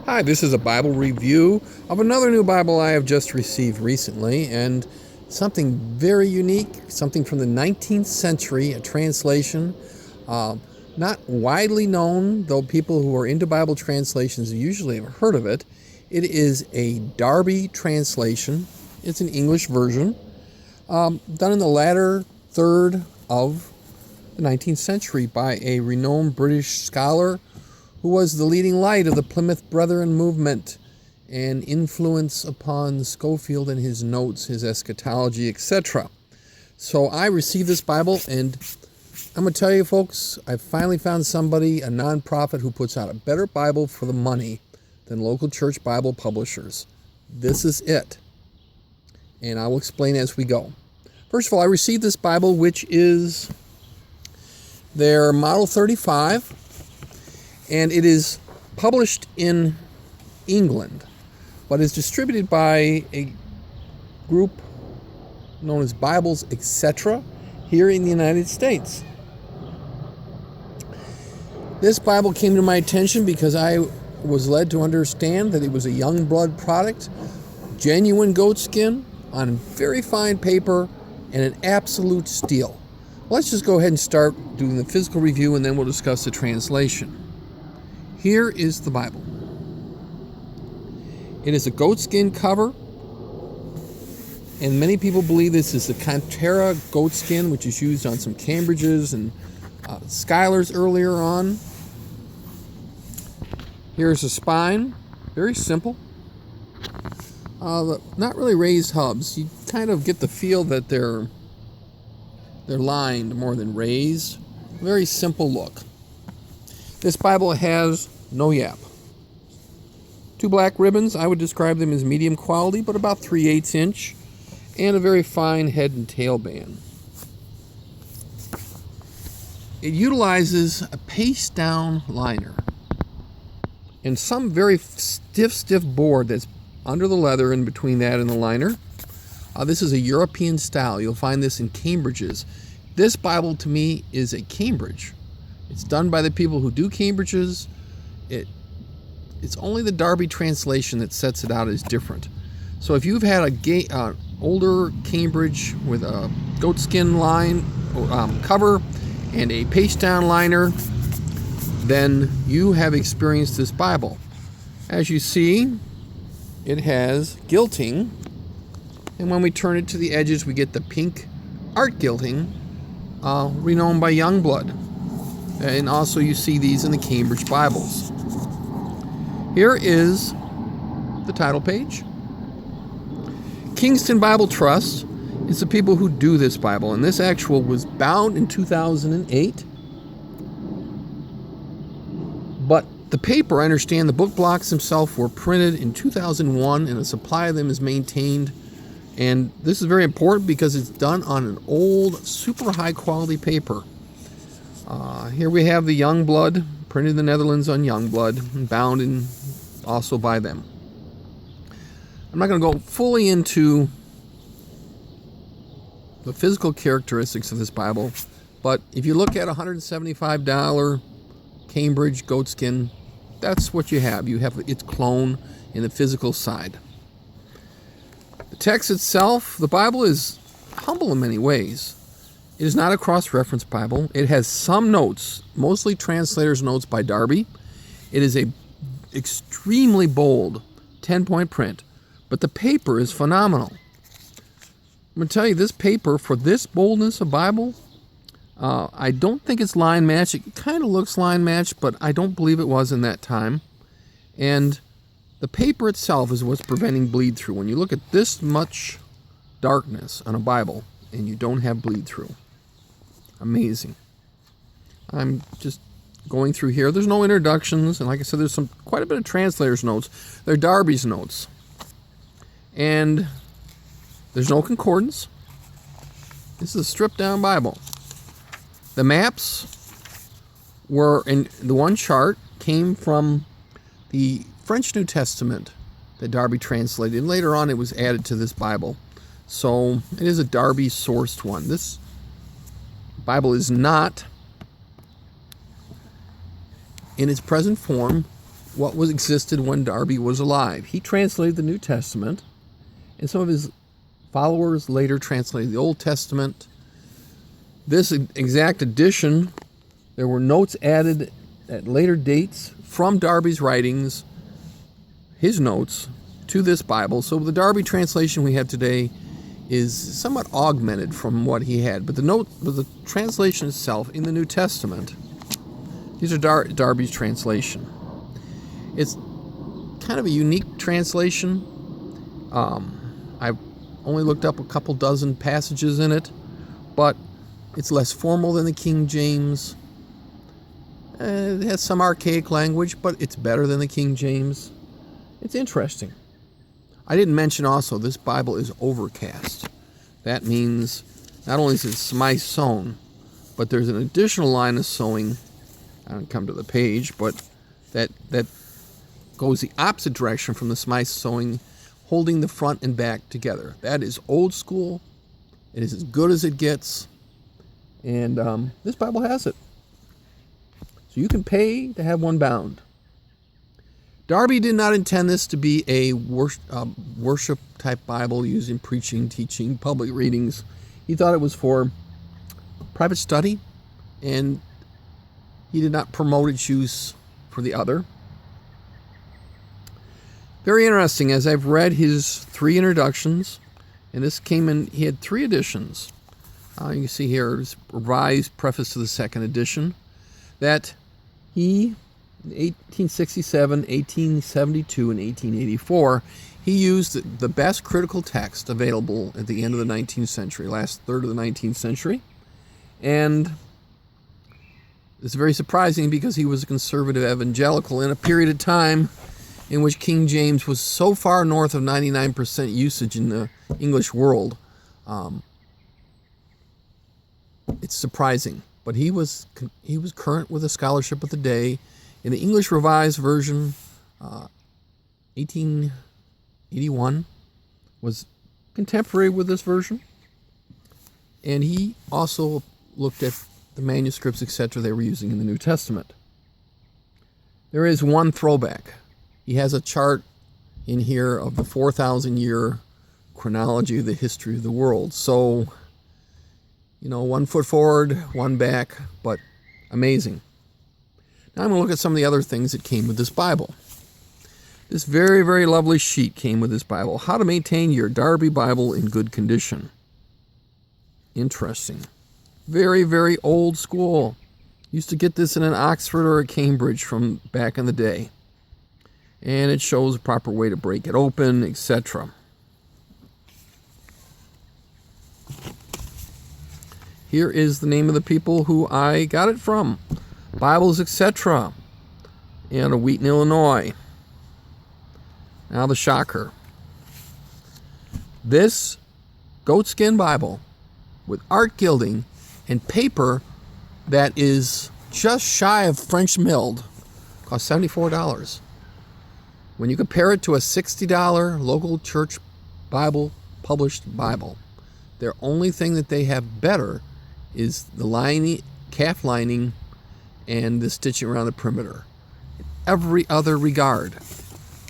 Hi, this is a Bible review of another new Bible I have just received recently, and something very unique, something from the 19th century, a translation, not widely known, though people who are into Bible translations usually have heard of it. It is a Darby translation. It's an English version, done in the latter third of the 19th century by a renowned British scholar who was the leading light of the Plymouth Brethren movement and influence upon Schofield and his notes, his eschatology, etc. So I received this Bible, and I'm going to tell you, folks, I finally found somebody, a nonprofit, who puts out a better Bible for the money than local church Bible publishers. This is it. And I will explain as we go. First of all, I received this Bible, which is their Model 35. And it is published in England, but is distributed by a group known as Bibles, etc., here in the United States. This Bible came to my attention because I was led to understand that it was a young blood product, genuine goatskin, on very fine paper, and an absolute steal. Let's just go ahead and start doing the physical review, and then we'll discuss the translation. Here is the Bible. It is a goatskin cover, and many people believe this is the Cantera goatskin, which is used on some Cambridges and Skylers earlier on. Here's the spine, very simple. Not really raised hubs. You kind of get the feel that they're lined more than raised. Very simple look. This Bible has no yap. Two black ribbons, I would describe them as medium quality, but about 3/8 inch, and a very fine head and tail band. It utilizes a paste down liner and some very stiff board that's under the leather and between that and the liner. This is a European style. You'll find this in Cambridges. This Bible to me is a Cambridge. It's done by the people who do Cambridges. It's only the Darby translation that sets it out as different. So if you've had a older Cambridge with a goatskin line cover and a paste down liner, then you have experienced this Bible. As you see, it has gilding, and when we turn it to the edges, we get the pink Art Gilding, renowned by Youngblood. And also you see these in the Cambridge Bibles. Here is the title page. Kingston Bible Trust is the people who do this Bible, and this actual was bound in 2008. But the paper, I understand the book blocks themselves were printed in 2001, and a supply of them is maintained. And this is very important because it's done on an old, super high quality paper. Here we have the Youngblood, printed in the Netherlands on Youngblood, and bound in also by them. I'm not going to go fully into the physical characteristics of this Bible, but if you look at $175 Cambridge goatskin, that's what you have. You have its clone in the physical side. The text itself, the Bible is humble in many ways. It is not a cross-reference Bible. It has some notes, mostly translator's notes by Darby. It is a extremely bold 10-point print, but the paper is phenomenal. I'm going to tell you, this paper, for this boldness of Bible, I don't think it's line matched. It kind of looks line matched, but I don't believe it was in that time. And the paper itself is what's preventing bleed through. When you look at this much darkness on a Bible and you don't have bleed through, amazing. I'm just going through here. There's no introductions, and like I said, there's quite a bit of translator's notes. They're Darby's notes. And there's no concordance. This is a stripped down Bible. The maps were, in the one chart came from the French New Testament that Darby translated, and later on it was added to this Bible. So it is a Darby sourced one. This Bible is not, in its present form, what was existed when Darby was alive. He translated the New Testament, and some of his followers later translated the Old Testament. This exact edition, there were notes added at later dates from Darby's writings, his notes, to this Bible. So the Darby translation we have today is somewhat augmented from what he had. But the translation itself in the New Testament, these are Darby's translation. It's kind of a unique translation. I've only looked up a couple dozen passages in it, but it's less formal than the King James. It has some archaic language, but it's better than the King James. It's interesting. I didn't mention also this Bible is overcast. That means not only is it semi-sewn, but there's an additional line of sewing. I don't come to the page, but that goes the opposite direction from the semi-sewing, holding the front and back together. That is old school. It is as good as it gets. And this Bible has it. So you can pay to have one bound. Darby did not intend this to be a worship-type Bible used in preaching, teaching, public readings. He thought it was for private study, and he did not promote its use for the other. Very interesting, as I've read his 3 introductions, and this came in, he had 3 editions. You can see here, his revised preface to the 2nd edition, that he, in 1867, 1872, and 1884, he used the best critical text available at the end of the 19th century, last third of the 19th century. And it's very surprising because he was a conservative evangelical in a period of time in which King James was so far north of 99% usage in the English world. It's surprising, but he was current with the scholarship of the day. In the English Revised Version, 1881 was contemporary with this version, and he also looked at the manuscripts, etc., they were using in the New Testament. There is one throwback. He has a chart in here of the 4,000-year chronology of the history of the world. So, 1 foot forward, 1 back, but amazing. Now I'm going to look at some of the other things that came with this Bible. This very, very lovely sheet came with this Bible. How to maintain your Darby Bible in good condition. Interesting. Very, very old school. Used to get this in an Oxford or a Cambridge from back in the day. And it shows a proper way to break it open, etc. Here is the name of the people who I got it from. Bibles, etc. out of Wheaton, Illinois. Now the shocker. This goatskin Bible with art gilding and paper that is just shy of French milled costs $74. When you compare it to a $60 local church Bible, published Bible, their only thing that they have better is the lining, calf lining, and the stitching around the perimeter. In every other regard,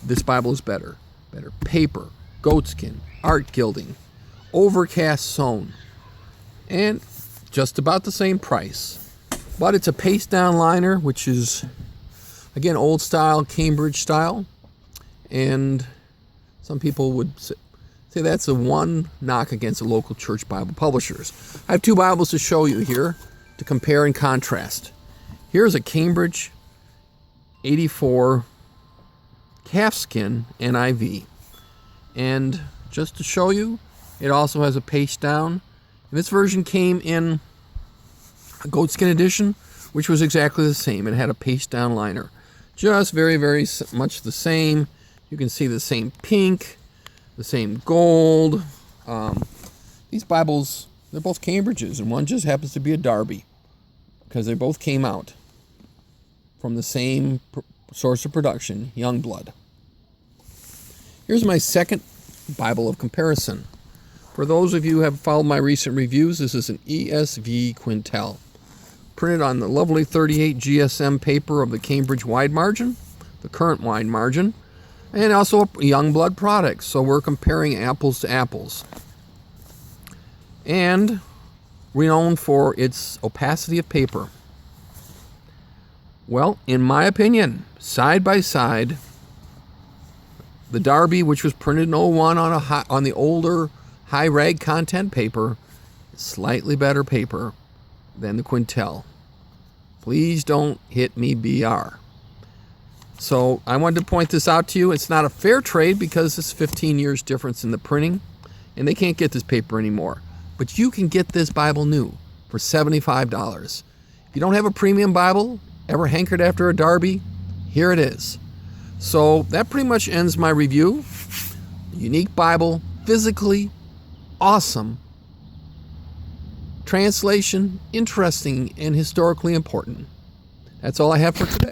this Bible is better. Better paper, goatskin, art gilding, overcast sewn, and just about the same price. But it's a paste down liner, which is, again, old style, Cambridge style. And some people would say that's a one knock against the local church Bible publishers. I have 2 Bibles to show you here to compare and contrast. Here's a Cambridge 84 calfskin NIV. And just to show you, it also has a paste down. And this version came in a goatskin edition, which was exactly the same. It had a paste down liner. Just very, very much the same. You can see the same pink, the same gold. These Bibles, they're both Cambridges, and one just happens to be a Darby, because they both came out from the same source of production, Youngblood. Here's my second Bible of comparison. For those of you who have followed my recent reviews, this is an ESV Quintel, printed on the lovely 38 GSM paper of the Cambridge wide margin, the current wine margin, and also a Youngblood product. So we're comparing apples to apples. And renowned for its opacity of paper. Well, in my opinion, side by side, the Darby, which was printed in '01 on the older high rag content paper, is slightly better paper than the Quintel. Please don't hit me, BR. So I wanted to point this out to you. It's not a fair trade because it's 15 years difference in the printing, and they can't get this paper anymore. But you can get this Bible new for $75. If you don't have a premium Bible, ever hankered after a Darby, here it is. So that pretty much ends my review. Unique Bible, physically awesome. Translation, interesting and historically important. That's all I have for today.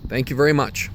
Thank you very much.